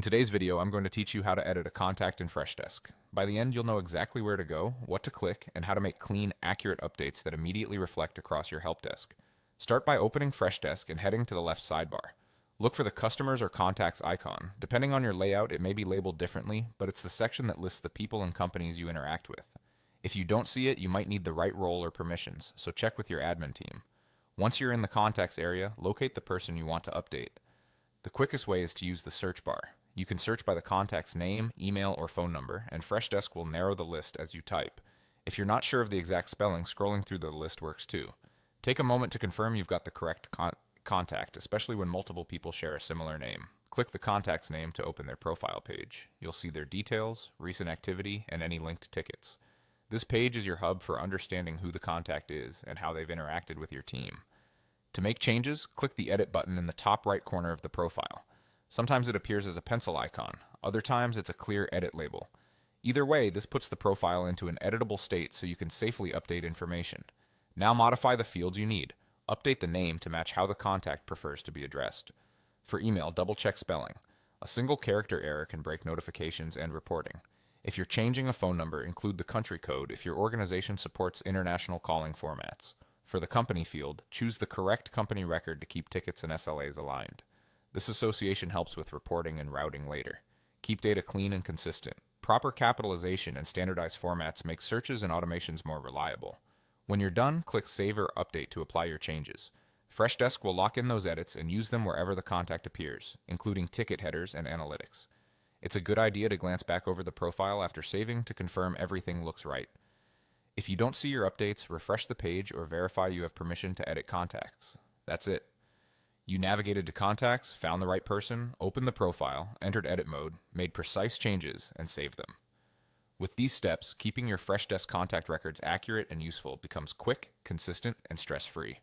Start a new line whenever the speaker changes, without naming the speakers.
In today's video, I'm going to teach you how to edit a contact in Freshdesk. By the end, you'll know exactly where to go, what to click, and how to make clean, accurate updates that immediately reflect across your help desk. Start by opening Freshdesk and heading to the left sidebar. Look for the Customers or Contacts icon. Depending on your layout, it may be labeled differently, but it's the section that lists the people and companies you interact with. If you don't see it, you might need the right role or permissions, so check with your admin team. Once you're in the Contacts area, locate the person you want to update. The quickest way is to use the search bar. You can search by the contact's name, email, or phone number, and Freshdesk will narrow the list as you type. If you're not sure of the exact spelling, scrolling through the list works too. Take a moment to confirm you've got the correct contact, especially when multiple people share a similar name. Click the contact's name to open their profile page. You'll see their details, recent activity, and any linked tickets. This page is your hub for understanding who the contact is and how they've interacted with your team. To make changes, click the Edit button in the top right corner of the profile. Sometimes it appears as a pencil icon, other times it's a clear edit label. Either way, this puts the profile into an editable state so you can safely update information. Now modify the fields you need. Update the name to match how the contact prefers to be addressed. For email, double-check spelling. A single character error can break notifications and reporting. If you're changing a phone number, include the country code if your organization supports international calling formats. For the company field, choose the correct company record to keep tickets and SLAs aligned. This association helps with reporting and routing later. Keep data clean and consistent. Proper capitalization and standardized formats make searches and automations more reliable. When you're done, click Save or Update to apply your changes. Freshdesk will lock in those edits and use them wherever the contact appears, including ticket headers and analytics. It's a good idea to glance back over the profile after saving to confirm everything looks right. If you don't see your updates, refresh the page or verify you have permission to edit contacts. That's it. You navigated to Contacts, found the right person, opened the profile, entered edit mode, made precise changes, and saved them. With these steps, keeping your Freshdesk contact records accurate and useful becomes quick, consistent, and stress-free.